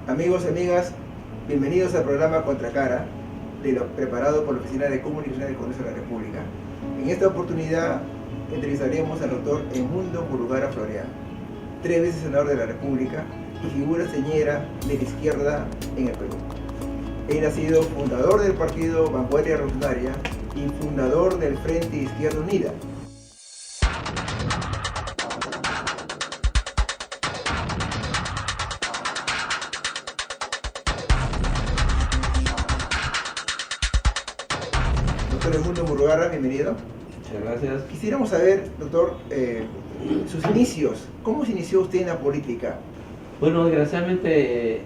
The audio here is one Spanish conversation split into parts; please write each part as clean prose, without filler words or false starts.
Amigos y amigas, bienvenidos al programa Contracara, preparado por la Oficina de Comunicación del Congreso de la República. En esta oportunidad entrevistaremos al doctor Edmundo Murugara Florea, 3 veces senador de la República y figura señera de la izquierda en el Perú. Él ha sido fundador del partido Vanguardia Revolucionaria y fundador del Frente Izquierda Unida. Doctor Edmundo Murugara, bienvenido. Muchas gracias. Quisiéramos saber, doctor, sus inicios. ¿Cómo se inició usted en la política? Bueno, desgraciadamente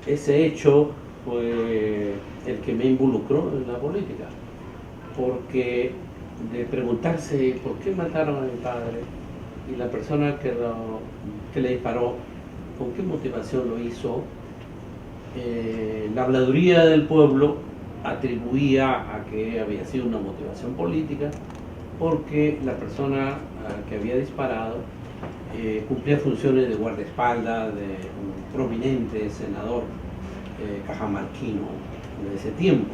ese hecho fue el que me involucró en la política, porque de preguntarse por qué mataron a mi padre y la persona que le disparó, con qué motivación lo hizo, la habladuría del pueblo atribuía a que había sido una motivación política, porque la persona que había disparado cumplía funciones de guardaespaldas de un prominente senador cajamarquino de ese tiempo.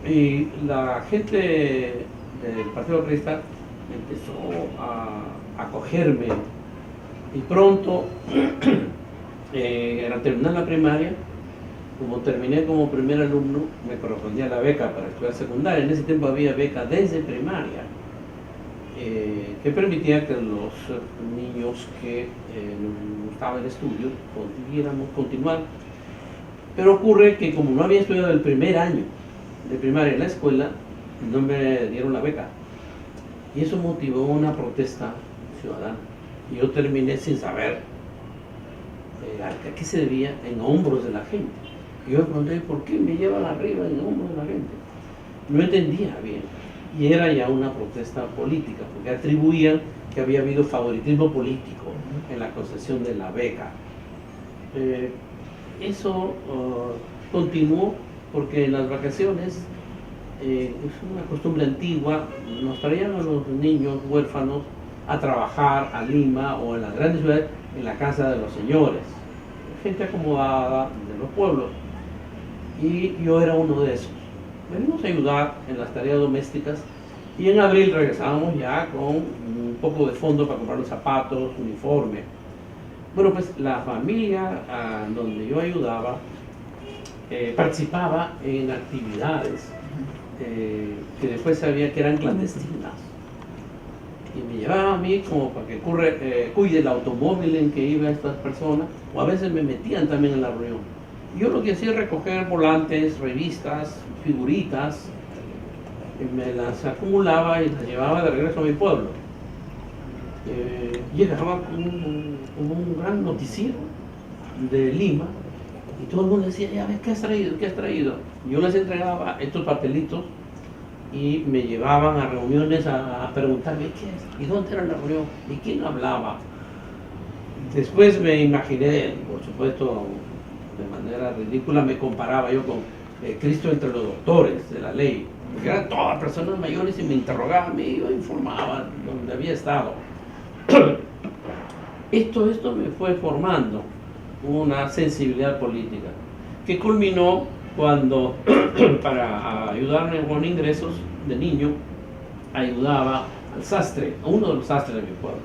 Y la gente del Partido Aprista empezó a acogerme, y pronto, al terminar la primaria, como terminé como primer alumno, me correspondía la beca para estudiar secundaria. En ese tiempo había beca desde primaria, que permitía que los niños que nos gustaba el estudio pudiéramos continuar. Pero ocurre que como no había estudiado el primer año de primaria en la escuela, no me dieron la beca. Y eso motivó una protesta ciudadana. Y yo terminé sin saber a qué se debía, en hombros de la gente. Y yo me pregunté, ¿por qué me llevan arriba en hombros de la gente? No entendía bien. Y era ya una protesta política, porque atribuían que había habido favoritismo político en la concesión de la beca. Eso continuó porque en las vacaciones, es una costumbre antigua, nos traían a los niños huérfanos a trabajar a Lima o en las grandes ciudades en la casa de los señores, gente acomodada de los pueblos. Y yo era uno de esos. Venimos a ayudar en las tareas domésticas y en abril regresábamos ya con un poco de fondo para comprar los zapatos, uniforme. Bueno, pues la familia donde yo ayudaba participaba en actividades que después sabía que eran clandestinas. Y me llevaba a mí como para que cuide el automóvil en que iban estas personas, o a veces me metían también en la reunión. Yo lo que hacía es recoger volantes, revistas, figuritas, y me las acumulaba y las llevaba de regreso a mi pueblo. Llegaba con un gran noticiero de Lima y todo el mundo decía, ya ves, ¿qué has traído? ¿Qué has traído? Yo les entregaba estos papelitos y me llevaban a reuniones a preguntarme qué es, y dónde era la reunión, y quién hablaba. Después me imaginé, por supuesto, de manera ridícula, me comparaba yo con Cristo entre los doctores de la ley, porque eran todas personas mayores y me interrogaban, me informaban dónde había estado. Esto me fue formando una sensibilidad política que culminó cuando, para ayudarme con ingresos de niño, ayudaba al sastre, a uno de los sastres de mi pueblo.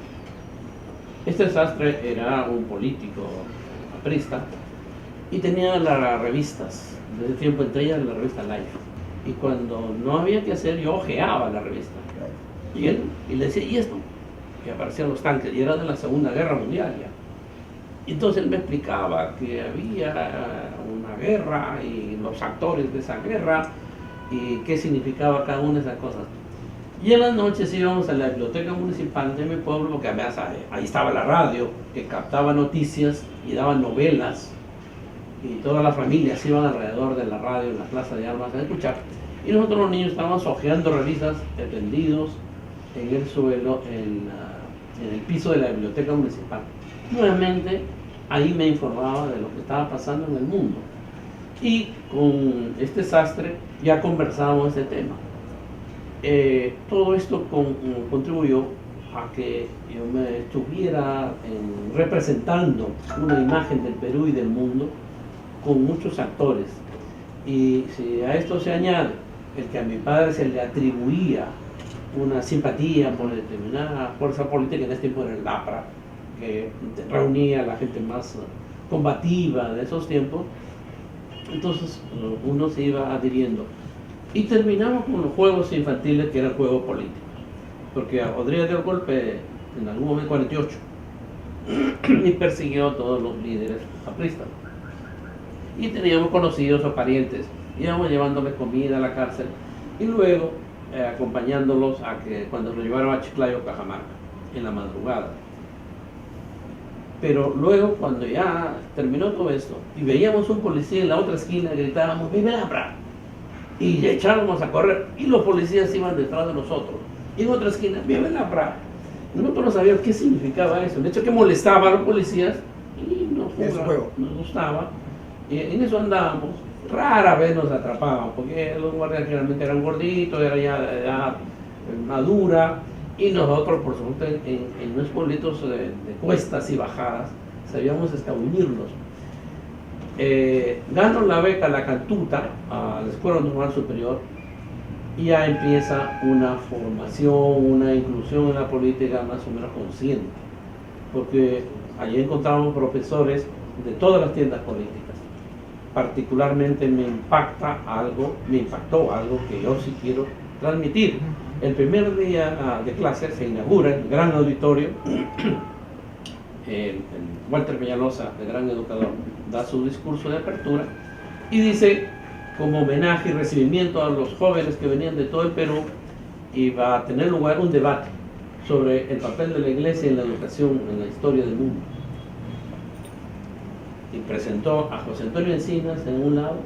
Este sastre era un político aprista y tenía las revistas, desde tiempo entre ellas la revista Life. Y cuando no había que hacer, yo ojeaba la revista. Y él le decía, ¿y esto? Y aparecían los tanques, y era de la Segunda Guerra Mundial ya. Y entonces él me explicaba que había una guerra y los actores de esa guerra y qué significaba cada una de esas cosas. Y en las noches íbamos a la biblioteca municipal de mi pueblo, porque además ahí estaba la radio que captaba noticias y daba novelas, y todas las familias iban alrededor de la radio en la plaza de armas a escuchar, y nosotros los niños estábamos hojeando revistas tendidos en el suelo, en el piso de la biblioteca municipal. Nuevamente ahí me informaba de lo que estaba pasando en el mundo, y con este sastre ya conversábamos este tema. Todo esto contribuyó a que yo me estuviera representando una imagen del Perú y del mundo con muchos actores. Y si a esto se añade el que a mi padre se le atribuía una simpatía por determinada fuerza política, en este tiempo era el APRA, que reunía a la gente más combativa de esos tiempos, entonces uno se iba adhiriendo. Y terminamos con los juegos infantiles, que era el juego político, porque Odría dio el golpe en algún momento 48 y persiguió a todos los líderes apristas. Y teníamos conocidos o parientes, íbamos llevándoles comida a la cárcel y luego acompañándolos a que cuando lo llevaron a Chiclayo, Cajamarca, en la madrugada. Pero luego, cuando ya terminó todo esto y veíamos un policía en la otra esquina, gritábamos ¡Vive la APRA! Y echábamos a correr y los policías iban detrás de nosotros. Y en otra esquina ¡Vive la APRA! Nosotros no sabíamos qué significaba eso. De hecho, que molestaba a los policías y nos gustaba. Y en eso andábamos. Rara vez nos atrapaban, porque los guardias generalmente eran gorditos, era ya de edad madura, y nosotros, por supuesto, en unos pueblitos de cuestas y bajadas, sabíamos escabullirnos. Gano la beca La Cantuta a la Escuela Normal Superior, y ya empieza una formación, una inclusión en la política más o menos consciente, porque allí encontramos profesores de todas las tiendas políticas. Particularmente me impactó algo que yo sí quiero transmitir. El primer día de clase se inaugura el gran auditorio. Walter Peñalosa, el gran educador, da su discurso de apertura y dice, como homenaje y recibimiento a los jóvenes que venían de todo el Perú, iba a tener lugar un debate sobre el papel de la Iglesia en la educación, en la historia del mundo. Y presentó a José Antonio Encinas en un lado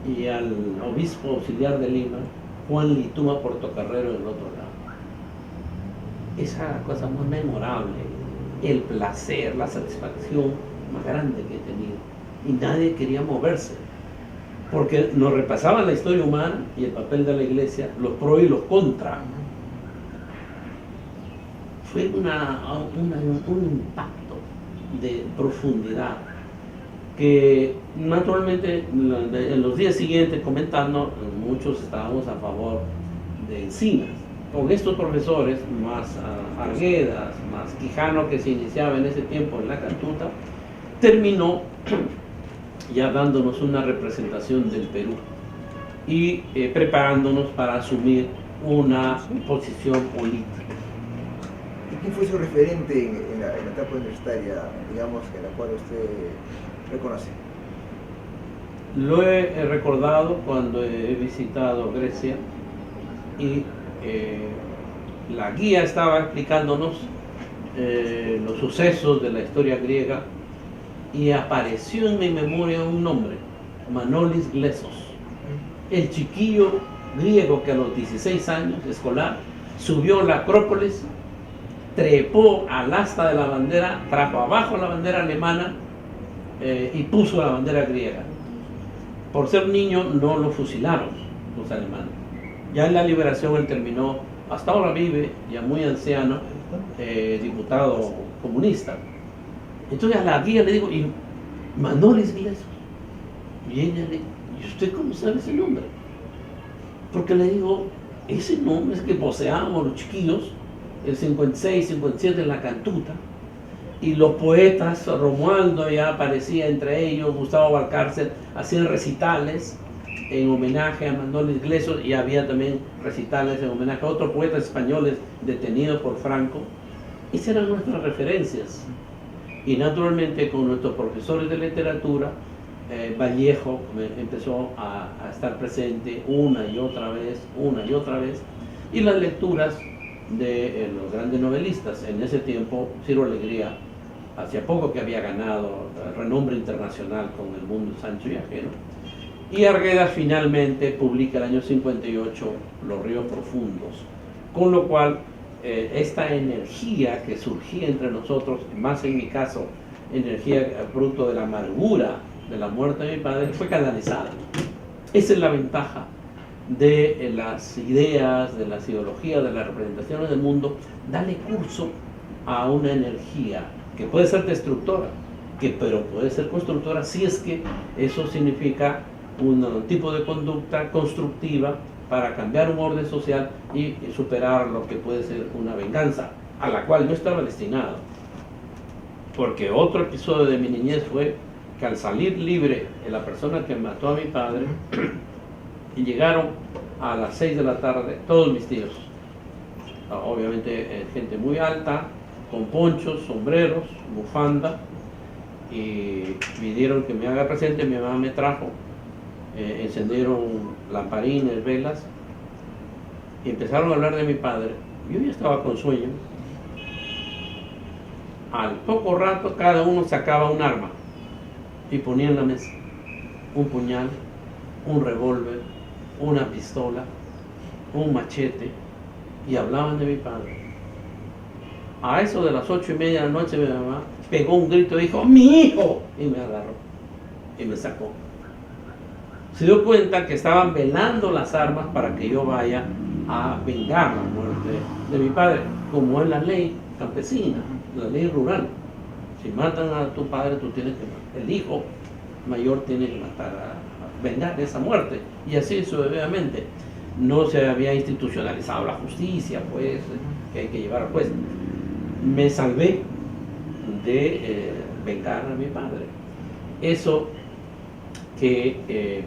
y al obispo auxiliar de Lima, Juan Litúa Portocarrero, en el otro lado. Esa cosa muy memorable, el placer, la satisfacción más grande que he tenido. Y nadie quería moverse, porque nos repasaban la historia humana y el papel de la Iglesia, los pro y los contra. Fue un impacto de profundidad que naturalmente en los días siguientes comentando, muchos estábamos a favor de Encinas. Con estos profesores, más Arguedas, más Quijano, que se iniciaba en ese tiempo en La Cantuta, terminó ya dándonos una representación del Perú y preparándonos para asumir una posición política. ¿Quién fue su referente en la etapa universitaria, digamos, en la cual usted reconoce? Lo he recordado cuando he visitado Grecia y la guía estaba explicándonos los sucesos de la historia griega y apareció en mi memoria un nombre, Manolis Glesos, el chiquillo griego que a los 16 años, escolar, subió a la Acrópolis, trepó al asta de la bandera, trajo abajo la bandera alemana y puso la bandera griega. Por ser niño no lo fusilaron los alemanes. Ya en la liberación él terminó, hasta ahora vive, ya muy anciano, diputado comunista. Entonces a la guía le digo, ¿y Manolis Glesos? Y ella le dijo, ¿y usted cómo sabe ese nombre? Porque le digo, ese nombre es que poseábamos los chiquillos, el 56, 57 en La Cantuta, y los poetas, Romualdo ya aparecía entre ellos, Gustavo Valcárcel, hacían recitales en homenaje a Manolis Glesos, y había también recitales en homenaje a otros poetas españoles detenidos por Franco. Esas eran nuestras referencias. Y naturalmente con nuestros profesores de literatura, Vallejo empezó a estar presente una y otra vez, y las lecturas de los grandes novelistas. En ese tiempo, Ciro Alegría, hacía poco que había ganado renombre internacional con El Mundo Sancho y Ajeno, y Arguedas finalmente publica el año 58 Los Ríos Profundos, con lo cual esta energía que surgía entre nosotros, más en mi caso, energía producto de la amargura de la muerte de mi padre, fue canalizada. Esa es la ventaja de las ideas, de las ideologías, de las representaciones del mundo, dale curso a una energía que puede ser destructora, pero puede ser constructora si es que eso significa un tipo de conducta constructiva para cambiar un orden social y superar lo que puede ser una venganza, a la cual no estaba destinado. Porque otro episodio de mi niñez fue que al salir libre de la persona que mató a mi padre, y llegaron a las 6 de la tarde todos mis tíos, obviamente gente muy alta, con ponchos, sombreros, bufanda, y pidieron que me haga presente. Mi mamá me trajo, encendieron lamparines, velas, y empezaron a hablar de mi padre. Yo ya estaba con sueño. Al poco rato cada uno sacaba un arma y ponía en la mesa un puñal, un revólver, una pistola, un machete, y hablaban de mi padre. A eso de las 8:30 de la noche mi mamá pegó un grito y dijo: ¡mi hijo! Y me agarró y me sacó. Se dio cuenta que estaban velando las armas para que yo vaya a vengar la muerte de mi padre, como es la ley campesina, la ley rural. Si matan a tu padre, tú tienes que matar. El hijo mayor tiene que matar a vengar esa muerte, y así sucesivamente. No se había institucionalizado la justicia, pues, que hay que llevar al juez. Me salvé de vengar a mi padre. Eso que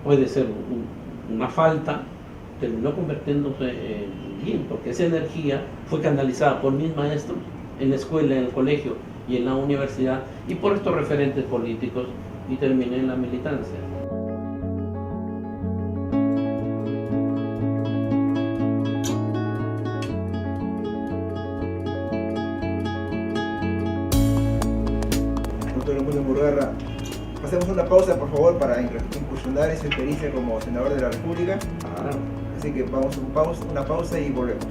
puede ser una falta, terminó convirtiéndose en bien, porque esa energía fue canalizada por mis maestros en la escuela, en el colegio y en la universidad, y por estos referentes políticos, y terminé en la militancia. Doctor Edmundo Murgarra, hacemos una pausa, por favor, para incursionar en su experiencia como senador de la República. Así que vamos a una pausa y volvemos.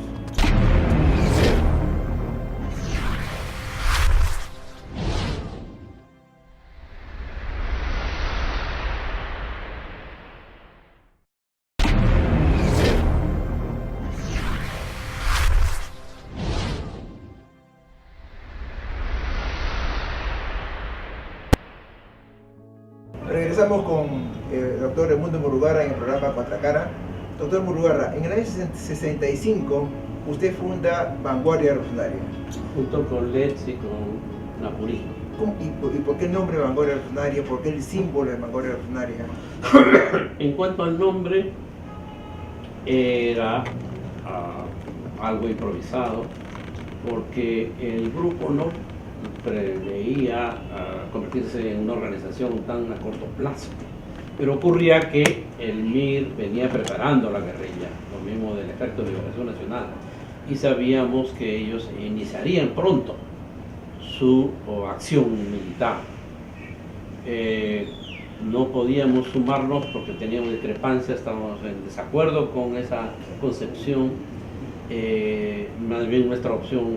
Regresamos con el doctor Edmundo Murgarra en el programa Contracara. Doctor Murgarra, en el año 65 usted funda Vanguardia Revolucionaria. Junto con Letts y con Napurí. ¿Y por qué el nombre Vanguardia Revolucionaria? ¿Por qué el símbolo de Vanguardia Revolucionaria? En cuanto al nombre, era algo improvisado, porque el grupo no preveía convertirse en una organización tan a corto plazo. Pero ocurría que el MIR venía preparando la guerrilla, lo mismo del Ejército de Liberación Nacional, y sabíamos que ellos iniciarían pronto su acción militar. No podíamos sumarnos porque teníamos discrepancias, estábamos en desacuerdo con esa concepción. Más bien nuestra opción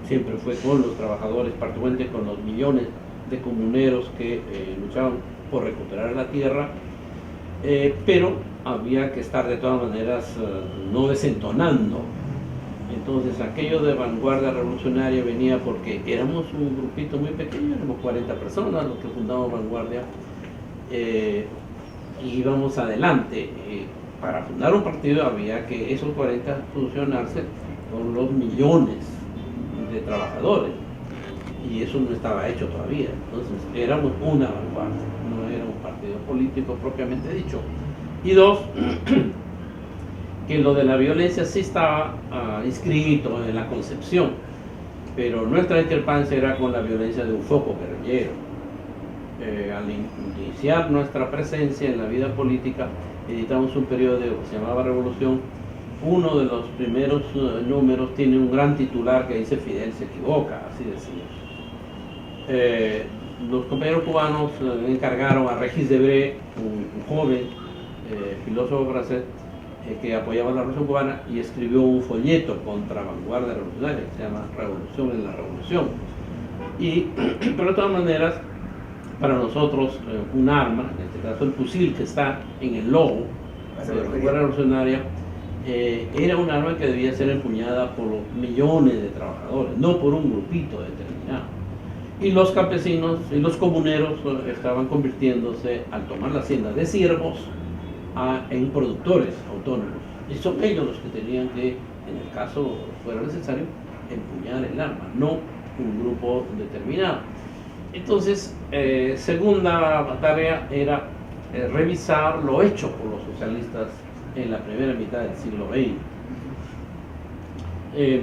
siempre fue con los trabajadores, particularmente con los millones de comuneros que luchaban por recuperar la tierra, pero había que estar de todas maneras no desentonando. Entonces aquello de Vanguardia Revolucionaria venía porque éramos un grupito muy pequeño, éramos 40 personas los que fundamos Vanguardia, y íbamos adelante. Para fundar un partido había que esos 40 fusionarse con los millones de trabajadores, y eso no estaba hecho todavía. Entonces éramos una vanguardia, no era un partido político propiamente dicho. Y dos, que lo de la violencia sí estaba inscrito en la concepción, pero nuestra discrepancia era con la violencia de un foco guerrillero. Al iniciar nuestra presencia en la vida política, editamos un periódico que se llamaba Revolución. Uno de los primeros números tiene un gran titular que dice: Fidel se equivoca, así decía. Los compañeros cubanos encargaron a Regis Debré, un joven filósofo francés que apoyaba la Revolución cubana, y escribió un folleto contra Vanguardia Revolucionaria que se llama Revolución en la Revolución. Pero de todas maneras, para nosotros un arma, en este caso el fusil que está en el logo, de la Guerra Revolucionaria era un arma que debía ser empuñada por millones de trabajadores, no por un grupito determinado. Y los campesinos y los comuneros estaban convirtiéndose, al tomar la hacienda de siervos, en productores autónomos. Y son ellos los que tenían que, en el caso fuera necesario, empuñar el arma, no un grupo determinado. Entonces, segunda tarea era revisar lo hecho por los socialistas en la primera mitad del siglo XX.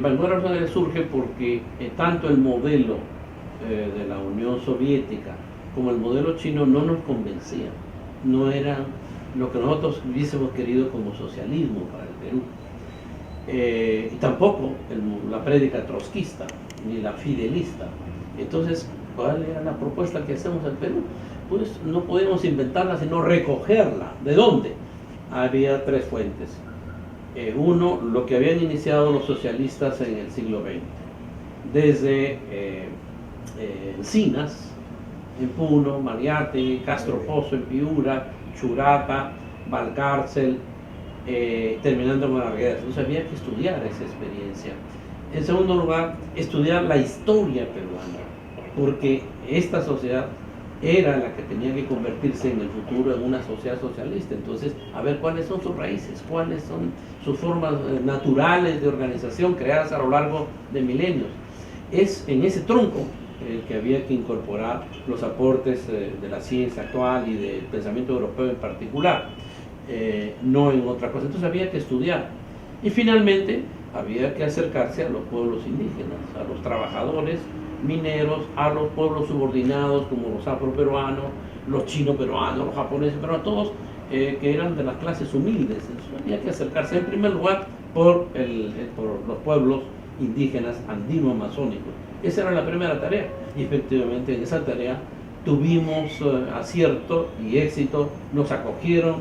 Vanguardia Revolucionaria surge porque tanto el modelo de la Unión Soviética como el modelo chino no nos convencían, no eran lo que nosotros hubiésemos querido como socialismo para el Perú, y tampoco la prédica trotskista ni la fidelista. Entonces, ¿cuál era la propuesta que hacemos al Perú? Pues no podemos inventarla, sino recogerla. ¿De dónde? Había tres fuentes. Uno, lo que habían iniciado los socialistas en el siglo XX, desde Encinas, en Puno, Mariátegui, Castro Pozo en Piura, Churata, Valcárcel, terminando con Arguedas. Entonces había que estudiar esa experiencia. En segundo lugar, estudiar la historia peruana, porque esta sociedad era la que tenía que convertirse en el futuro en una sociedad socialista. Entonces, a ver cuáles son sus raíces, cuáles son sus formas naturales de organización creadas a lo largo de milenios. Es en ese tronco el que había que incorporar los aportes de la ciencia actual y del pensamiento europeo en particular, no en otra cosa. Entonces había que estudiar. Y finalmente había que acercarse a los pueblos indígenas, a los trabajadores mineros, a los pueblos subordinados como los afroperuanos, los chino-peruanos, los japoneses, pero a todos que eran de las clases humildes. Entonces, había que acercarse en primer lugar por los pueblos indígenas andino-amazónicos. Esa era la primera tarea, y efectivamente en esa tarea tuvimos acierto y éxito. Nos acogieron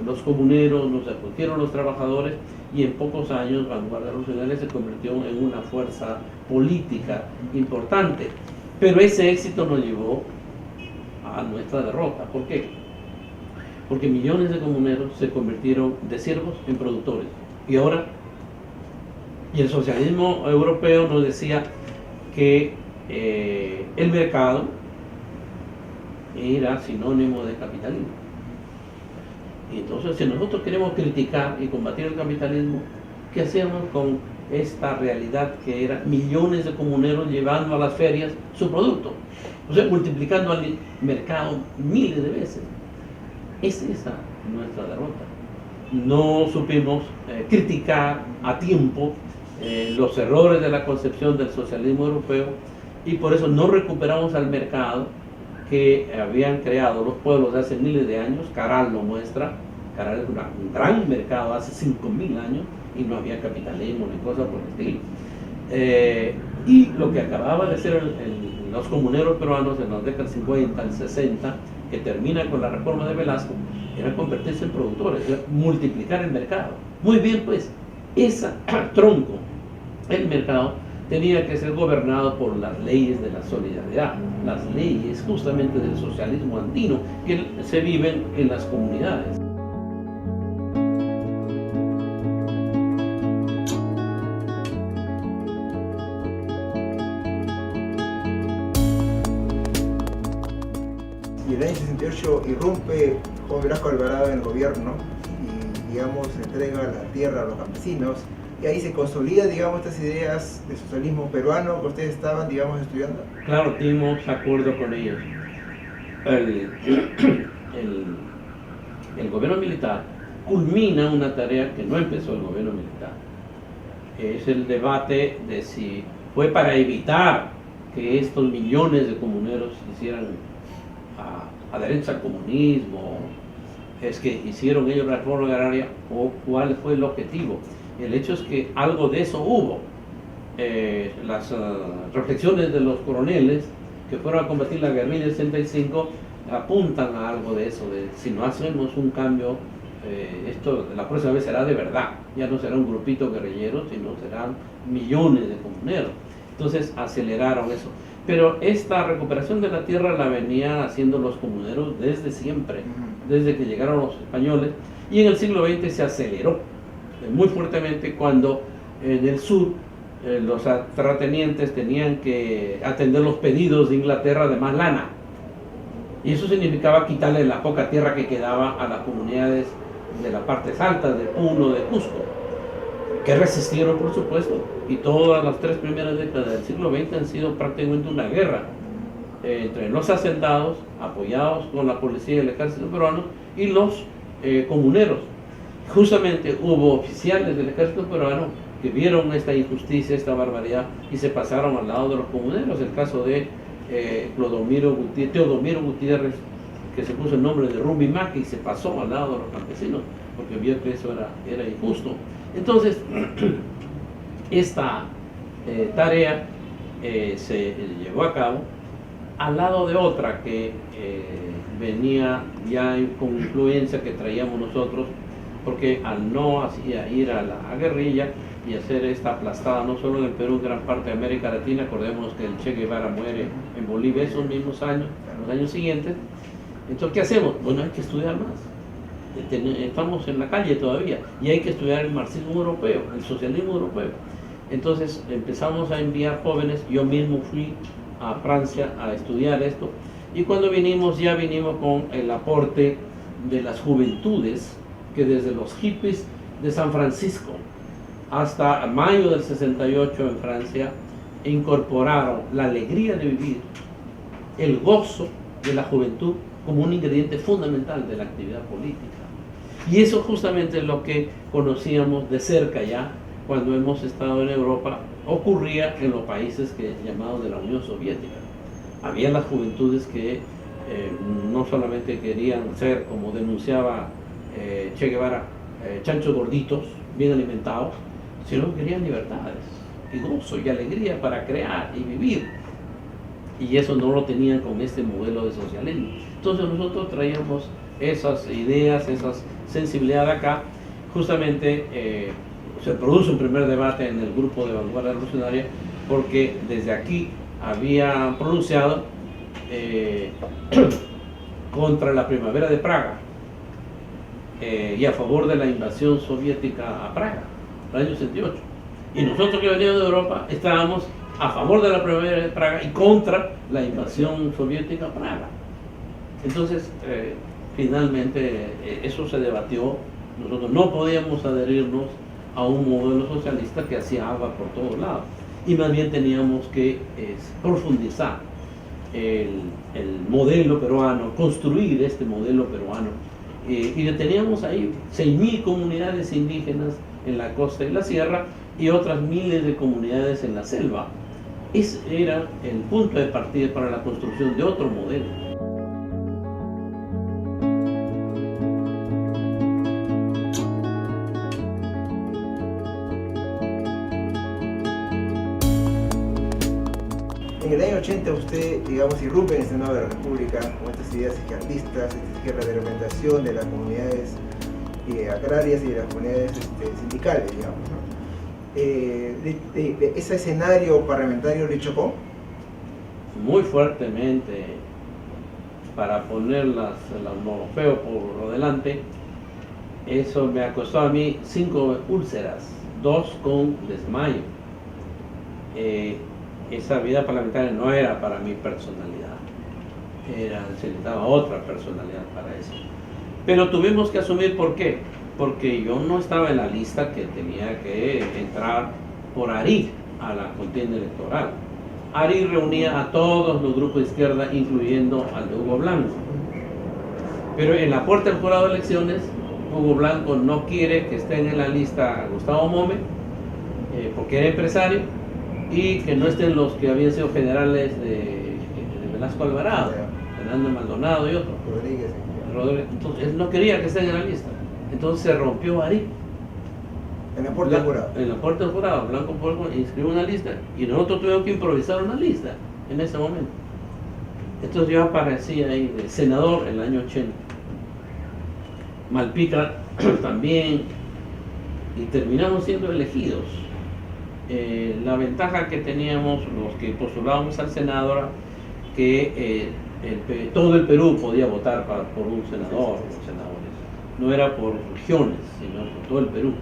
los comuneros, nos acogieron los trabajadores, y en pocos años Vanguardia Revolucionaria se convirtió en una fuerza política importante. Pero ese éxito nos llevó a nuestra derrota. ¿Por qué? Porque millones de comuneros se convirtieron de siervos en productores. Y ahora, y el socialismo europeo nos decía que el mercado era sinónimo de capitalismo. Y entonces, si nosotros queremos criticar y combatir el capitalismo, ¿qué hacemos con esta realidad que era millones de comuneros llevando a las ferias su producto? O sea, multiplicando al mercado miles de veces. Es esa nuestra derrota. No supimos criticar a tiempo los errores de la concepción del socialismo europeo, y por eso no recuperamos al mercado que habían creado los pueblos de hace miles de años. Caral lo muestra. Caral es un gran mercado hace 5.000 años y no había capitalismo ni cosa por el estilo. Y lo que acababa de ser los comuneros peruanos en las décadas 50, al 60, que termina con la reforma de Velasco, era convertirse en productores, era multiplicar el mercado. Muy bien, pues, ese tronco, el mercado, tenía que ser gobernado por las leyes de la solidaridad, las leyes justamente del socialismo andino que se viven en las comunidades. Y el año 68 irrumpe Juan Velasco Alvarado en el gobierno y, digamos, entrega la tierra a los campesinos. Y ahí se consolida, digamos, estas ideas de socialismo peruano que ustedes estaban, digamos, estudiando. Claro, tuvimos acuerdo con ellos. El gobierno militar culmina una tarea que no empezó el gobierno militar. Es el debate de si fue para evitar que estos millones de comuneros hicieran adherencia al comunismo, es que hicieron ellos la reforma agraria, o cuál fue el objetivo. El hecho es que algo de eso hubo. Las reflexiones de los coroneles que fueron a combatir la guerrilla del 65 apuntan a algo de eso, de si no hacemos un cambio, esto la próxima vez será de verdad, ya no será un grupito guerrillero, sino serán millones de comuneros. Entonces aceleraron eso. Pero esta recuperación de la tierra la venían haciendo los comuneros desde siempre, desde que llegaron los españoles, Y en el siglo XX se aceleró muy fuertemente cuando en el sur los terratenientes tenían que atender los pedidos de Inglaterra de más lana. Y eso significaba quitarle la poca tierra que quedaba a las comunidades de las partes altas de Puno, de Cusco, que resistieron, por supuesto. Y todas las 3 primeras décadas del siglo XX han sido prácticamente una guerra entre los hacendados, apoyados con la policía y el ejército peruano, y los comuneros. Justamente hubo oficiales del ejército peruano que vieron esta injusticia, esta barbaridad, y se pasaron al lado de los comuneros. El caso de Teodomiro Gutiérrez, que se puso el nombre de Rumimaki y se pasó al lado de los campesinos, porque vio que eso era injusto. Entonces, esta tarea se llevó a cabo al lado de otra que venía ya con influencia que traíamos nosotros, porque al no ir a la guerrilla y hacer esta aplastada no solo en el Perú, en gran parte de América Latina, acordémonos que el Che Guevara muere en Bolivia esos mismos años, los años siguientes. Entonces, ¿qué hacemos? Bueno, hay que estudiar más. Estamos en la calle todavía y hay que estudiar el marxismo europeo, el socialismo europeo. Entonces empezamos a enviar jóvenes. Yo mismo fui a Francia a estudiar esto, y cuando vinimos ya vinimos con el aporte de las juventudes que desde los hippies de San Francisco hasta mayo del 68 en Francia incorporaron la alegría de vivir, el gozo de la juventud como un ingrediente fundamental de la actividad política. Y eso justamente es lo que conocíamos de cerca ya cuando hemos estado en Europa. Ocurría en los países llamados de la Unión Soviética. Había las juventudes que no solamente querían ser, como denunciaba Che Guevara, chanchos gorditos, bien alimentados, sino que querían libertades y gozo y alegría para crear y vivir. Y eso no lo tenían con este modelo de socialismo. Entonces nosotros traíamos esas ideas, esas sensibilidades acá. Justamente se produce un primer debate en el grupo de Vanguardia Revolucionaria, porque desde aquí había pronunciado contra la primavera de Praga y a favor de la invasión soviética a Praga, el año 68. Y nosotros que veníamos de Europa estábamos a favor de la primavera de Praga y contra la invasión soviética a Praga. Entonces, finalmente eso se debatió. Nosotros no podíamos adherirnos a un modelo socialista que hacía agua por todos lados, y más bien teníamos que profundizar el modelo peruano, construir este modelo peruano, y teníamos ahí 6.000 comunidades indígenas en la costa y la sierra y otras miles de comunidades en la selva. Ese era el punto de partida para la construcción de otro modelo. En el año 80 usted, digamos, irrumpe en el Senado de la República con estas ideas izquierdistas, esta izquierda de reglamentación de las comunidades agrarias y de las comunidades sindicales, digamos, ¿no? ¿Ese escenario parlamentario le chocó? Muy fuertemente. Para poner las monofeo por lo delante, eso me costó a mí 5 úlceras, 2 con desmayo. Esa vida parlamentaria no era para mi personalidad, se necesitaba otra personalidad para eso. Pero tuvimos que asumir. ¿Por qué? Porque yo no estaba en la lista que tenía que entrar por ARI a la contienda electoral. ARI reunía a todos los grupos de izquierda, incluyendo al de Hugo Blanco. Pero en la puerta del jurado de elecciones, Hugo Blanco no quiere que estén en la lista Gustavo Mome, porque era empresario, y que no estén los que habían sido generales de Velasco Alvarado, Fernando Maldonado y otros. Rodríguez. Entonces, él no quería que estén en la lista. Entonces se rompió ARI. En la puerta del jurado. En la puerta del jurado, Blanco inscribió una lista y nosotros tuvimos que improvisar una lista en ese momento. Entonces yo aparecí ahí de senador en el año 80. Malpica también, y terminamos siendo elegidos. La ventaja que teníamos los que postulábamos al Senado era que todo el Perú podía votar por un senador o senadores. no era por regiones, sino por todo el Perú.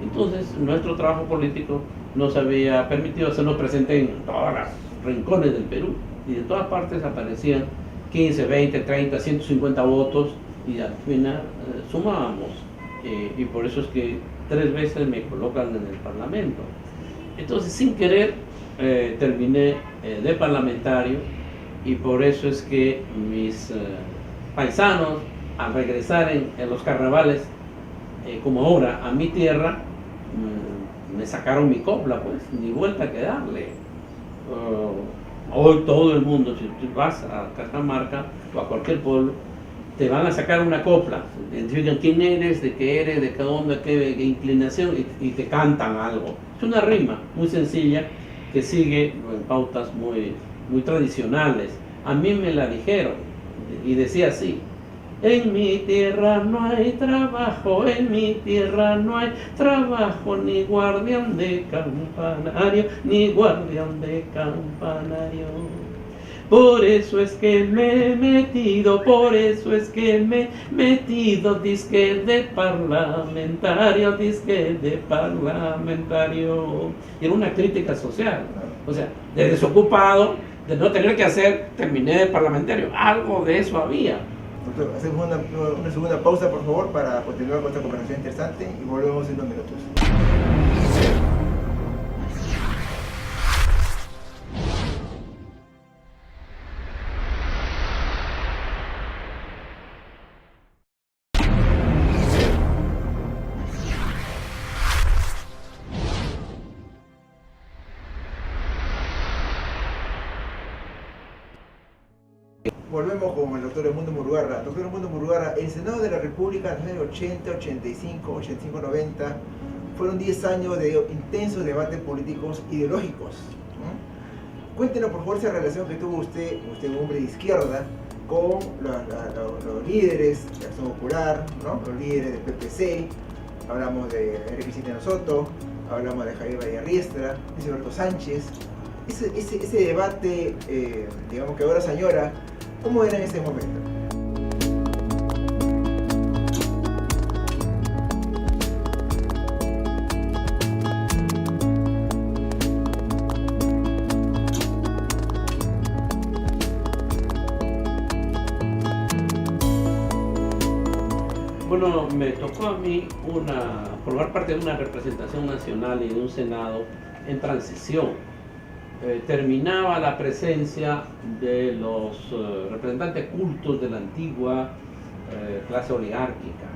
Entonces, nuestro trabajo político nos había permitido hacernos presentes en todos los rincones del Perú, y de todas partes aparecían 15, 20, 30, 150 votos, y al final sumábamos. Y por eso es que 3 veces me colocan en el Parlamento. Entonces, sin querer, terminé de parlamentario, y por eso es que mis paisanos, al regresar en los carnavales, como ahora, a mi tierra, me sacaron mi copla, pues, ni vuelta que darle. Hoy todo el mundo, si tú vas a Cajamarca o a cualquier pueblo, te van a sacar una copla, identifican quién eres, de qué eres, de qué onda, qué inclinación, y te cantan algo. Es una rima muy sencilla que sigue pautas muy tradicionales. A mí me la dijeron y decía así: en mi tierra no hay trabajo, en mi tierra no hay trabajo, ni guardián de campanario, ni guardián de campanario. Por eso es que me he metido, por eso es que me he metido, disque de parlamentario, disque de parlamentario. Y era una crítica social, o sea, de desocupado, de no tener que hacer, terminé de parlamentario, algo de eso había. Doctor, hacemos una segunda pausa, por favor, para continuar con esta conversación interesante, y volvemos en unos minutos. Volvemos con el doctor Edmundo Murugarra. Doctor Edmundo Murugarra, el Senado de la República en los años 80, 85, 85, 90 fueron 10 años de intensos debates políticos ideológicos. Cuéntenos, por favor, esa relación que tuvo usted un hombre de izquierda, con los líderes de Acción Popular, ¿no? Los líderes del PPC. Hablamos de Enrique Cristina Soto, hablamos de Javier Vallarriestra, de Alberto Sánchez. Ese debate, digamos que ahora señora, ¿cómo era en ese momento? Bueno, me tocó a mí formar parte de una representación nacional y de un Senado en transición. Terminaba la presencia de los representantes cultos de la antigua clase oligárquica,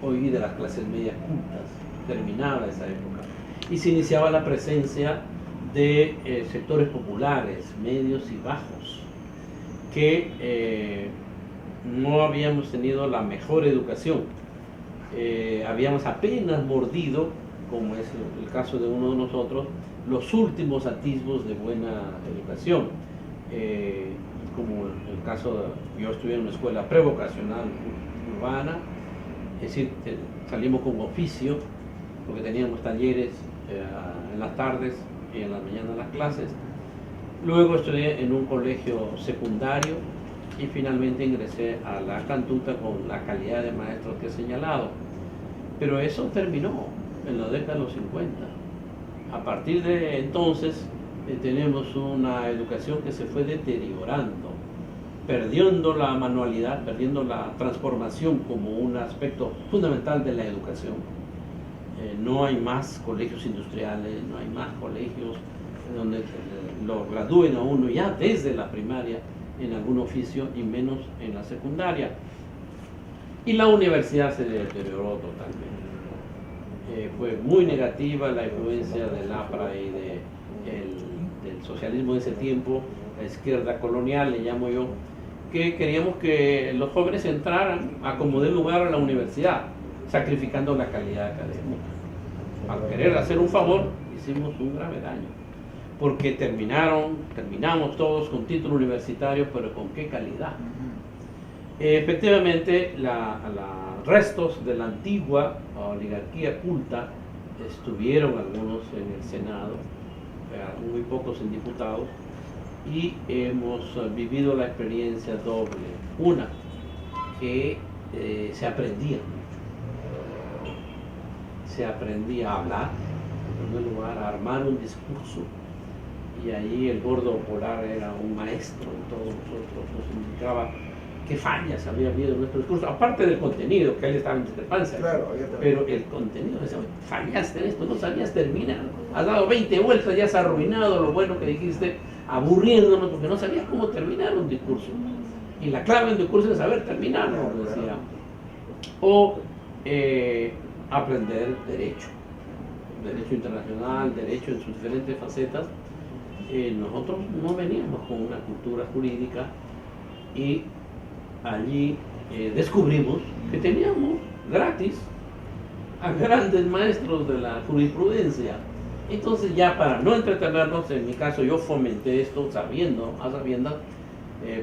hoy de las clases medias cultas. Terminaba esa época y se iniciaba la presencia de sectores populares, medios y bajos, que no habíamos tenido la mejor educación. Habíamos apenas mordido, como es el caso de uno de nosotros, los últimos atisbos de buena educación, como el caso de, yo estudié en una escuela prevocacional urbana, es decir, salimos con oficio, porque teníamos talleres en las tardes y en las mañanas las clases. Luego estudié en un colegio secundario y finalmente ingresé a la Cantuta con la calidad de maestro que he señalado. Pero eso terminó en la década de los 50. A partir de entonces tenemos una educación que se fue deteriorando, perdiendo la manualidad, perdiendo la transformación como un aspecto fundamental de la educación. No hay más colegios industriales, no hay más colegios donde lo gradúen a uno ya desde la primaria en algún oficio, y menos en la secundaria. Y la universidad se deterioró totalmente. Fue muy negativa la influencia del APRA y del socialismo de ese tiempo, la izquierda colonial, le llamo yo, que queríamos que los jóvenes entraran a como dé lugar a la universidad, sacrificando la calidad académica. Al querer hacer un favor, hicimos un grave daño, porque terminamos todos con título universitario, pero ¿con qué calidad? Efectivamente, los restos de la antigua oligarquía culta estuvieron algunos en el Senado, muy pocos en diputados, y hemos vivido la experiencia doble. Una, que se aprendía mucho. se aprendía a hablar, en primer lugar, a armar un discurso, y ahí el gordo Polar era un maestro en todos nosotros, nos indicaba qué fallas había habido en nuestro discurso, aparte del contenido, que él estaba en discrepancia, Claro, pero el contenido, decía, fallaste en esto, no sabías terminar, has dado 20 vueltas, ya has arruinado lo bueno que dijiste, aburriéndonos porque no sabías cómo terminar un discurso. Y la clave del discurso es saber terminarlo, decía. O aprender derecho internacional, derecho en sus diferentes facetas. Nosotros no veníamos con una cultura jurídica y allí descubrimos que teníamos gratis a grandes maestros de la jurisprudencia. Entonces, ya para no entretenernos, en mi caso yo fomenté esto a sabiendas,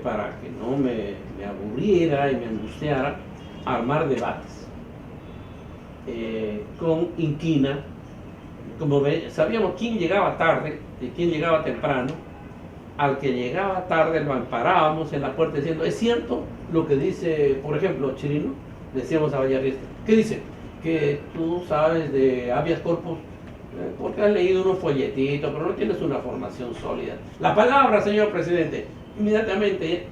para que no me aburriera y me angustiara, armar debates con inquina. Como sabíamos quién llegaba tarde y quién llegaba temprano. Al que llegaba tarde lo amparábamos en la puerta diciendo, ¿es cierto lo que dice, por ejemplo, Chirino? Decíamos a Vallarriesta, ¿qué dice? Que tú sabes de habeas corpus porque has leído unos folletitos, pero no tienes una formación sólida. La palabra, señor presidente, inmediatamente,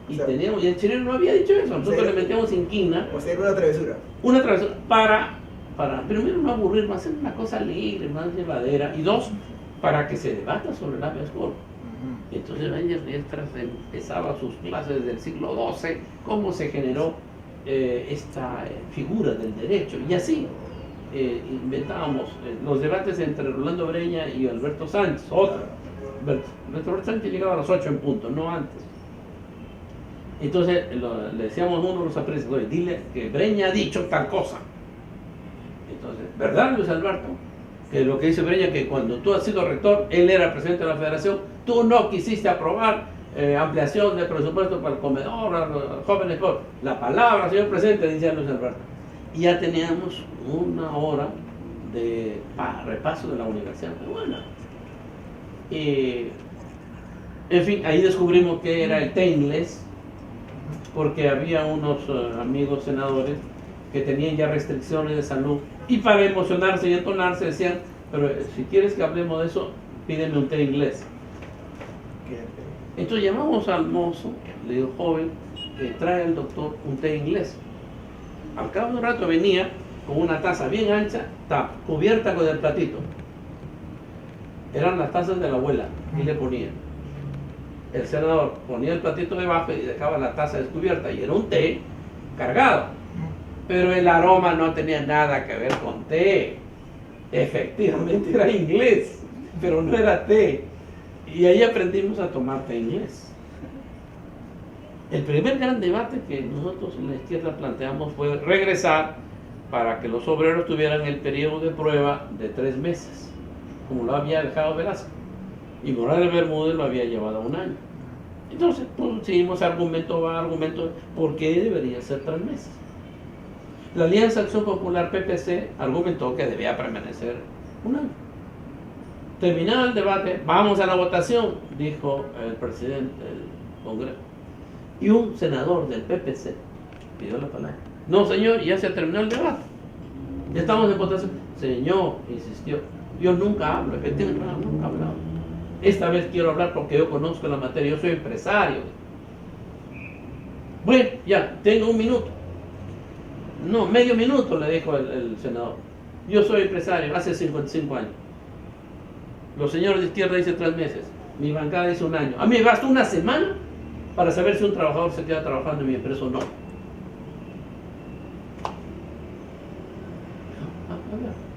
y teníamos, y el Chirino no había dicho eso, nosotros le metíamos inquina. O sea, era una travesura. Una travesura para primero no aburrirnos, hacer una cosa alegre, más llevadera, y dos, para que se debata sobre el habeas corpus. Entonces Vallarriesta empezaba sus clases del siglo XII, cómo se generó esta figura del derecho, y así inventábamos los debates entre Rolando Breña y Alberto Sánchez. Alberto Sánchez llegaba a las 8 en punto, no antes. Entonces le decíamos a uno de los aprecios, oye, dile que Breña ha dicho tal cosa. Entonces, ¿verdad, Luis Alberto? Que lo que dice Breña, que cuando tú has sido rector, él era presidente de la federación, tú no quisiste aprobar ampliación de presupuesto para el comedor, a los jóvenes. La palabra, señor presidente, dice Luis Alberto. Y ya teníamos una hora de repaso de la universidad peruana. En fin, ahí descubrimos que era el té inglés, porque había unos amigos senadores que tenían ya restricciones de salud, y para emocionarse y entonarse decían, pero si quieres que hablemos de eso, pídeme un té inglés. Entonces llamamos al mozo, le digo, joven, trae al doctor un té inglés. Al cabo de un rato venía con una taza bien ancha, cubierta con el platito. Eran las tazas de la abuela, y le ponían. El senador ponía el platito debajo y dejaba la taza descubierta, y era un té cargado. Pero el aroma no tenía nada que ver con té. Efectivamente era inglés, pero no era té. Y ahí aprendimos a tomar té inglés. El primer gran debate que nosotros en la izquierda planteamos fue regresar para que los obreros tuvieran el periodo de prueba de 3 meses, como lo había dejado Velázquez. Y Morales Bermúdez lo había llevado a 1 año. Entonces, pues, seguimos argumento, ¿por qué debería ser 3 meses? La Alianza Acción Popular PPC argumentó que debía permanecer 1 año. Terminado el debate, vamos a la votación, dijo el presidente del Congreso. Y un senador del PPC pidió la palabra. No, señor, ya se terminó el debate. Ya estamos en votación. Señor, insistió, yo nunca hablo, efectivamente, nunca he hablado. Esta vez quiero hablar porque yo conozco la materia, yo soy empresario. Bueno, ya, tengo 1 minuto. No, medio minuto, le dijo el senador. Yo soy empresario, hace 55 años. Los señores de izquierda dicen 3 meses. Mi bancada dice 1 año. A mí me basta 1 semana para saber si un trabajador se queda trabajando en mi empresa o no.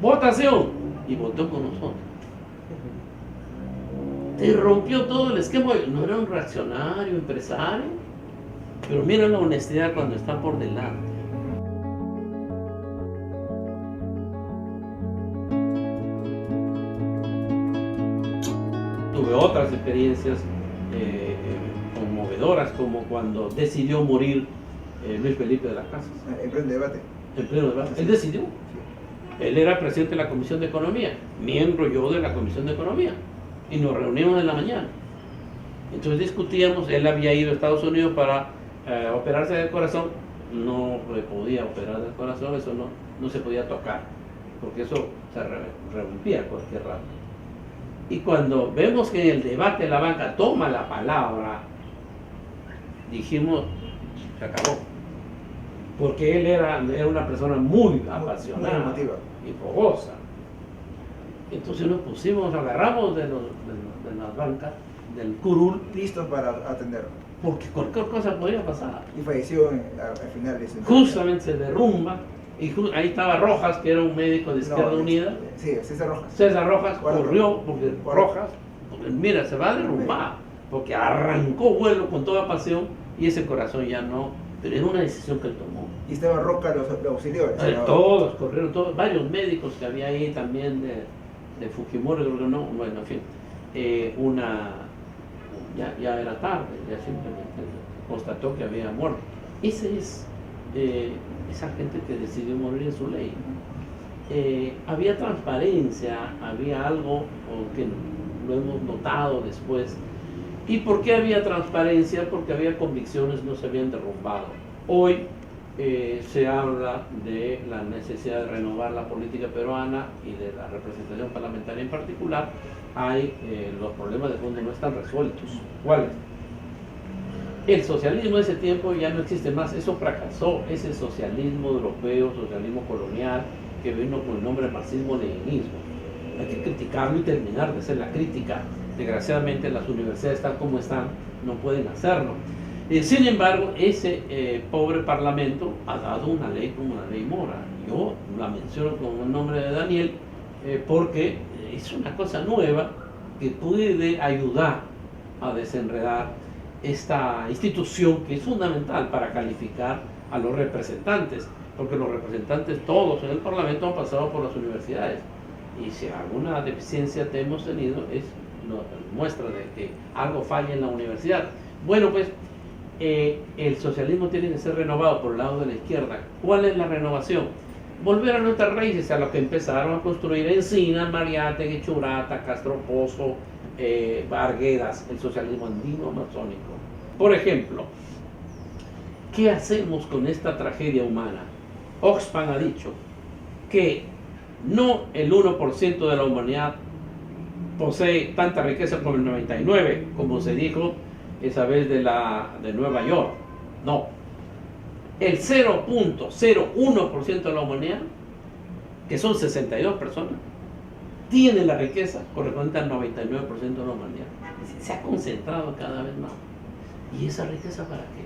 Votación. Y votó con nosotros. Te rompió todo el esquema. No era un reaccionario, empresario. Pero mira la honestidad cuando está por delante. Tuve otras experiencias conmovedoras, como cuando decidió morir Luis Felipe de las Casas. En pleno debate. En pleno debate. Él decidió. Él era presidente de la Comisión de Economía, miembro yo de la Comisión de Economía, y nos reunimos en la mañana. Entonces discutíamos, él había ido a Estados Unidos para operarse del corazón, no podía operar del corazón, eso no se podía tocar. porque eso se rompía cualquier rato. Y cuando vemos que en el debate la banca toma la palabra, dijimos, se acabó. Porque él era una persona muy apasionada, muy emotiva y fogosa. Entonces nos pusimos, agarramos de las bancas, del curul, listos para atenderlo. porque cualquier cosa podía pasar. Y falleció al final de ese Justamente se derrumba, y ahí estaba Rojas, que era un médico de Izquierda Unida. Sí, César Rojas. César Rojas Guarda, corrió, porque Rojas, mira, se va a derrumbar, porque arrancó vuelo con toda pasión, y ese corazón ya no, pero era una decisión que él tomó. Y estaban Roca los auxiliares. Todos corrieron, varios médicos que había ahí también de Fujimori, creo que no, bueno, en fin, ya era tarde, ya simplemente constató que había muerto. Ese es esa gente que decidió morir en su ley. Había transparencia, había algo que lo hemos notado después. ¿Y por qué había transparencia? Porque había convicciones, no se habían derrumbado. Hoy se habla de la necesidad de renovar la política peruana y de la representación parlamentaria en particular. Hay los problemas de fondo no están resueltos. ¿Cuáles? El socialismo de ese tiempo ya no existe más, eso fracasó, ese socialismo europeo, socialismo colonial, que vino con el nombre de marxismo-leninismo. Hay que criticarlo y terminar de hacer la crítica. Desgraciadamente las universidades tal como están no pueden hacerlo. Sin embargo, ese pobre parlamento ha dado una ley como la ley Mora. Yo la menciono con el nombre de Daniel porque es una cosa nueva que puede ayudar a desenredar esta institución que es fundamental para calificar a los representantes, porque los representantes todos en el Parlamento han pasado por las universidades, y si alguna deficiencia hemos tenido es muestra de que algo falla en la universidad. Bueno, pues el socialismo tiene que ser renovado por el lado de la izquierda. ¿Cuál es la renovación? Volver a nuestras raíces, a lo que empezaron a construir Encinas, Mariátegui, Churata, Castro Pozo, Arguedas, el socialismo andino amazónico. Por ejemplo, ¿qué hacemos con esta tragedia humana? Oxfam ha dicho que no el 1% de la humanidad posee tanta riqueza como el 99%, como se dijo esa vez de Nueva York. No. El 0.01% de la humanidad, que son 62 personas, tiene la riqueza correspondiente al 99% de la humanidad. Se ha concentrado cada vez más. ¿Y esa riqueza para qué?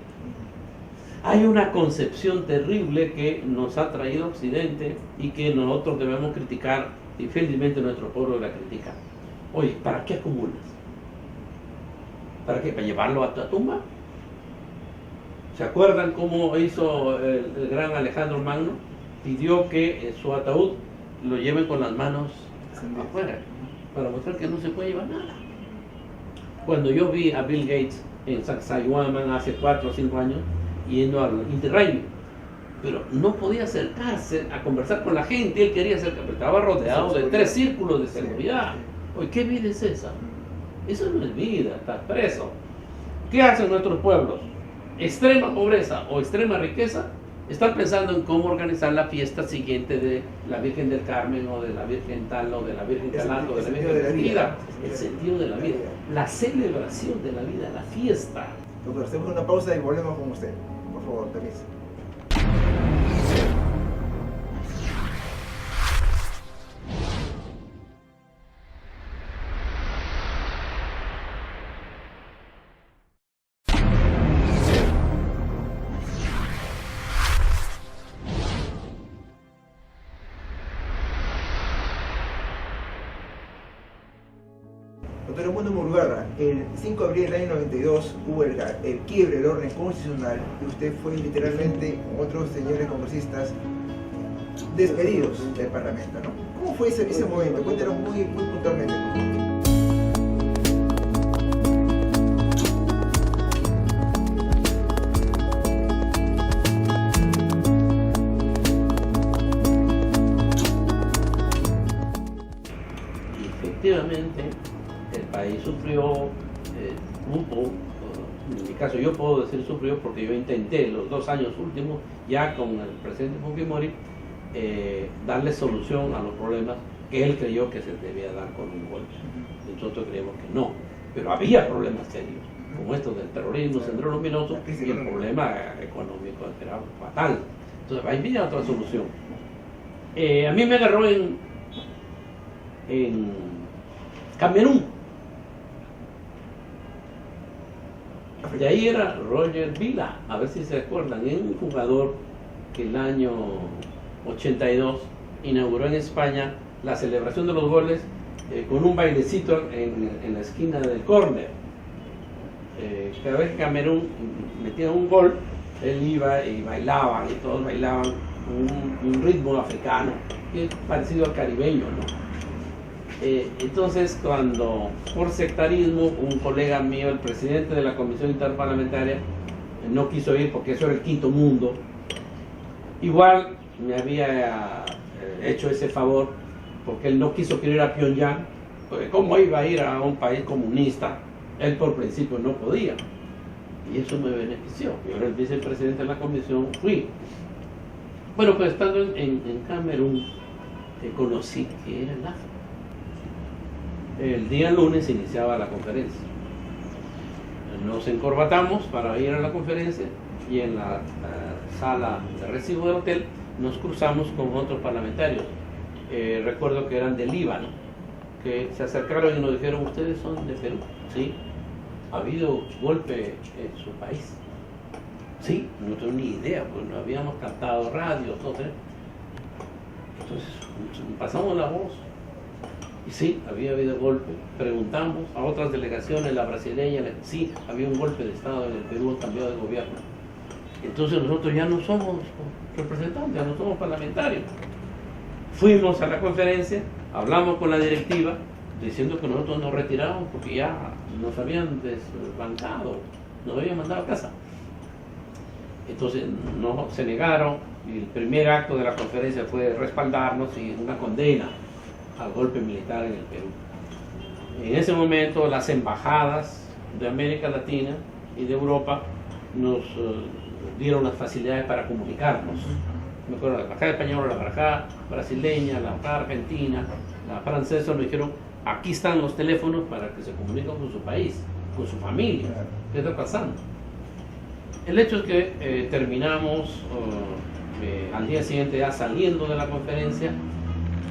Hay una concepción terrible que nos ha traído Occidente y que nosotros debemos criticar, y felizmente nuestro pueblo la critica. Oye, ¿para qué acumulas? ¿Para qué? ¿Para llevarlo a tu tumba? ¿Se acuerdan cómo hizo el gran Alejandro Magno? Pidió que su ataúd lo lleven con las manos afuera, para mostrar que no se puede llevar nada. Cuando yo vi a Bill Gates en Sacsayhuaman hace 4 o 5 años, yendo al Interrail, pero no podía acercarse a conversar con la gente, él quería acercarse, estaba rodeado de 3 círculos de seguridad. Oye, ¿qué vida es esa? Eso no es vida, estás preso. ¿Qué hacen nuestros pueblos? Extrema pobreza o extrema riqueza, están pensando en cómo organizar la fiesta siguiente de la Virgen del Carmen o de la Virgen tal o de la Virgen Talán o de la Virgen de la Vida. El sentido de la vida, la celebración de la vida, la fiesta. Doctor, hacemos una pausa y volvemos con usted. Por favor, permiso. Doctor Edmundo Murgarra, el 5 de abril del año 92 hubo el quiebre del orden constitucional y usted fue literalmente, con otros señores congresistas, despedidos del Parlamento, ¿no? ¿Cómo fue ese momento? Cuéntanos muy puntualmente. Efectivamente, el país sufrió, en mi caso yo puedo decir sufrió porque yo intenté los 2 años últimos, ya con el presidente Fujimori, darle solución a los problemas que él creyó que se debía dar con un golpe. Nosotros creemos que no, pero había problemas serios, como estos del terrorismo, Sendero Luminoso, y el problema económico que era fatal. Entonces ahí había otra solución. A mí me agarró en Camerún. De ahí era Roger Vila, a ver si se acuerdan, es un jugador que el año 82 inauguró en España la celebración de los goles con un bailecito en la esquina del córner. Cada vez que Camerún metía un gol, él iba y bailaban, y todos bailaban un ritmo africano, que es parecido al caribeño, ¿no? Entonces, cuando por sectarismo un colega mío, el presidente de la Comisión Interparlamentaria, no quiso ir porque eso era el quinto mundo, igual me había hecho ese favor porque él no quiso ir a Pyongyang, porque cómo iba a ir a un país comunista, él por principio no podía, y eso me benefició. Yo era el vicepresidente de la comisión, fui. Bueno, pues estando en Camerún, conocí que era el África. El día lunes iniciaba la conferencia. Nos encorbatamos para ir a la conferencia y en la sala de recibo del hotel nos cruzamos con otros parlamentarios. Recuerdo que eran del Líbano, que se acercaron y nos dijeron: ¿ustedes son de Perú? Sí. ¿Ha habido golpe en su país? Sí, no tengo ni idea, pues no habíamos captado radio, todo. Entonces pasamos la voz. Y sí, había habido golpe. Preguntamos a otras delegaciones, la brasileña, sí, había un golpe de Estado en el Perú, cambiado de gobierno. Entonces nosotros ya no somos representantes, ya no somos parlamentarios. Fuimos a la conferencia, hablamos con la directiva, diciendo que nosotros nos retirábamos porque ya nos habían desbancado, nos habían mandado a casa. Entonces no, se negaron, y el primer acto de la conferencia fue respaldarnos y una condena al golpe militar en el Perú. En ese momento las embajadas de América Latina y de Europa nos dieron las facilidades para comunicarnos. Me acuerdo, la embajada española, la embajada brasileña, la embajada argentina, la francesa nos dijeron: aquí están los teléfonos para que se comuniquen con su país, con su familia. ¿Qué está pasando? El hecho es que terminamos al día siguiente ya saliendo de la conferencia,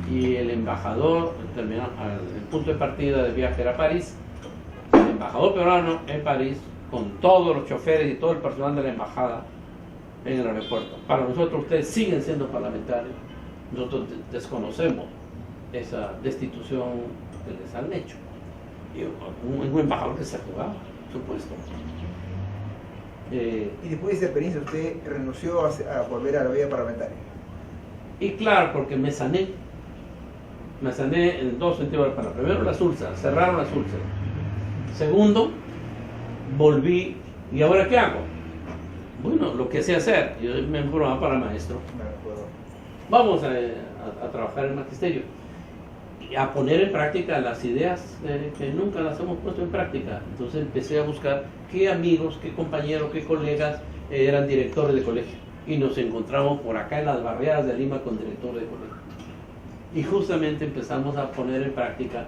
y el embajador terminó, el punto de partida del viaje era París. El embajador peruano en París, con todos los choferes y todo el personal de la embajada en el aeropuerto: para nosotros ustedes siguen siendo parlamentarios, nosotros desconocemos esa destitución que les han hecho. Y un embajador que se jugaba, por supuesto. Y después de esa experiencia usted renunció a volver a la vida parlamentaria. Y claro, porque me sané en dos sentidos de la palabra. Primero, las úlceras, cerraron las úlceras. Segundo, volví. ¿Y ahora qué hago? Bueno, lo que sé hacer. Yo me formaba para maestro. Vamos a trabajar en magisterio y a poner en práctica las ideas que nunca las hemos puesto en práctica. Entonces empecé a buscar qué amigos, qué compañeros, qué colegas eran directores de colegio, y nos encontramos por acá en las barriadas de Lima con directores de colegio, y justamente empezamos a poner en práctica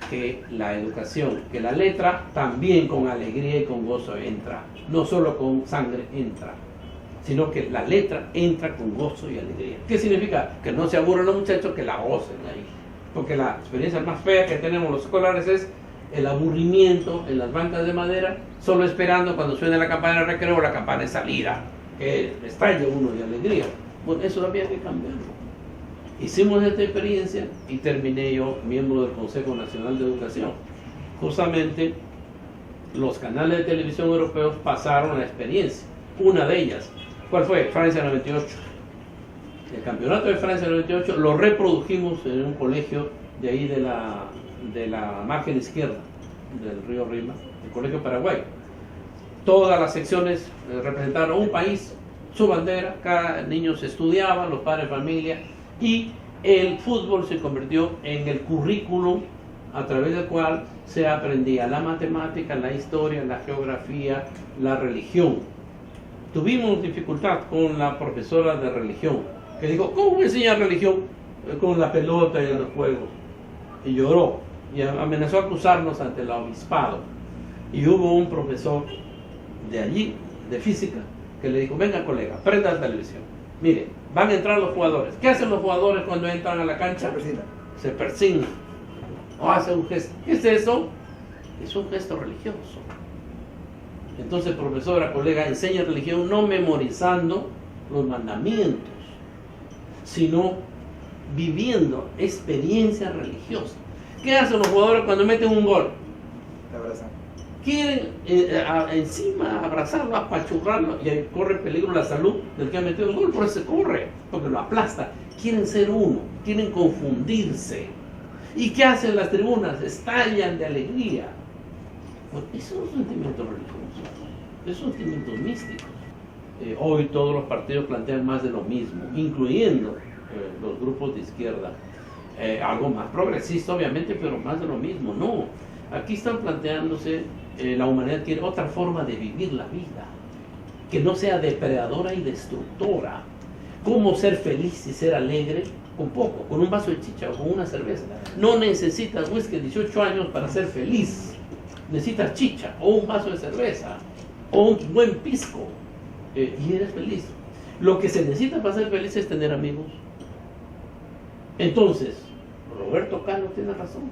que la educación, que la letra también con alegría y con gozo entra, no solo con sangre entra, sino que la letra entra con gozo y alegría. ¿Qué significa? Que no se aburren los muchachos, que la gocen ahí. Porque la experiencia más fea que tenemos los escolares es el aburrimiento en las bancas de madera, solo esperando cuando suene la campana de recreo o la campana de salida, que estalle uno de alegría. Bueno, eso había que cambiarlo. Hicimos esta experiencia y terminé yo miembro del Consejo Nacional de Educación. Justamente los canales de televisión europeos pasaron la experiencia. Una de ellas, ¿cuál fue? Francia 98. El campeonato de Francia 98 lo reprodujimos en un colegio de ahí de la margen izquierda del río Rima, el Colegio Paraguay. Todas las secciones representaron un país, su bandera, cada niño se estudiaba, los padres de familia, y el fútbol se convirtió en el currículum a través del cual se aprendía la matemática, la historia, la geografía, la religión. Tuvimos dificultad con la profesora de religión, que dijo, ¿cómo voy a enseñar religión con la pelota y los juegos? Y lloró y amenazó a acusarnos ante el obispado. Y hubo un profesor de allí, de física, que le dijo, venga colega, prenda la televisión. Mire, van a entrar los jugadores. ¿Qué hacen los jugadores cuando entran a la cancha? Se persignan. O hacen un gesto. ¿Qué es eso? Es un gesto religioso. Entonces, profesora, colega, enseña religión no memorizando los mandamientos, sino viviendo experiencias religiosas. ¿Qué hacen los jugadores cuando meten un gol? La abrazan. Quieren encima abrazarlo, apachurrarlo, y ahí corre peligro la salud del que ha metido el gol, por eso se corre, porque lo aplasta. Quieren ser uno, quieren confundirse. ¿Y qué hacen las tribunas? Estallan de alegría. Pues esos son sentimientos religiosos, esos son sentimientos místicos. Hoy todos los partidos plantean más de lo mismo, incluyendo los grupos de izquierda. Algo más progresista, obviamente, pero más de lo mismo. No, aquí están planteándose, la humanidad quiere otra forma de vivir la vida, que no sea depredadora y destructora. ¿Cómo ser feliz y ser alegre? Con poco, con un vaso de chicha o con una cerveza. No necesitas whisky 18 años para ser feliz. Necesitas chicha o un vaso de cerveza o un buen pisco y eres feliz. Lo que se necesita para ser feliz es tener amigos. Entonces, Roberto Carlos tiene razón.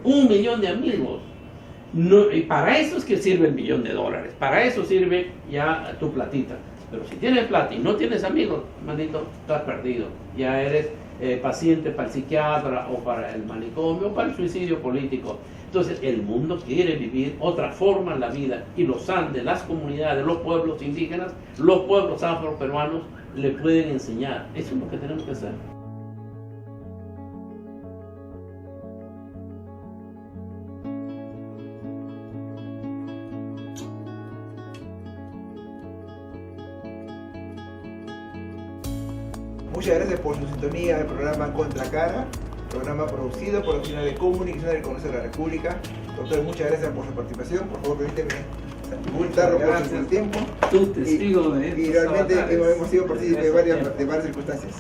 1 millón de amigos. No, y para eso es que sirve el $1.000.000. Para eso sirve ya tu platita. Pero si tienes plata y no tienes amigos, manito, estás perdido. Ya eres paciente para el psiquiatra o para el manicomio o para el suicidio político. Entonces el mundo quiere vivir otra forma en la vida, y los Andes, las comunidades, los pueblos indígenas, los pueblos afroperuanos le pueden enseñar. Eso es lo que tenemos que hacer. Muchas gracias por su sintonía del programa Contracara, programa producido por la Oficina de Comunicación del Congreso de la República. Doctor, muchas gracias por su participación. Por favor, permíteme multarlo por su tiempo. Tú testigo de esto. Y realmente hemos sido partícipes de varias circunstancias.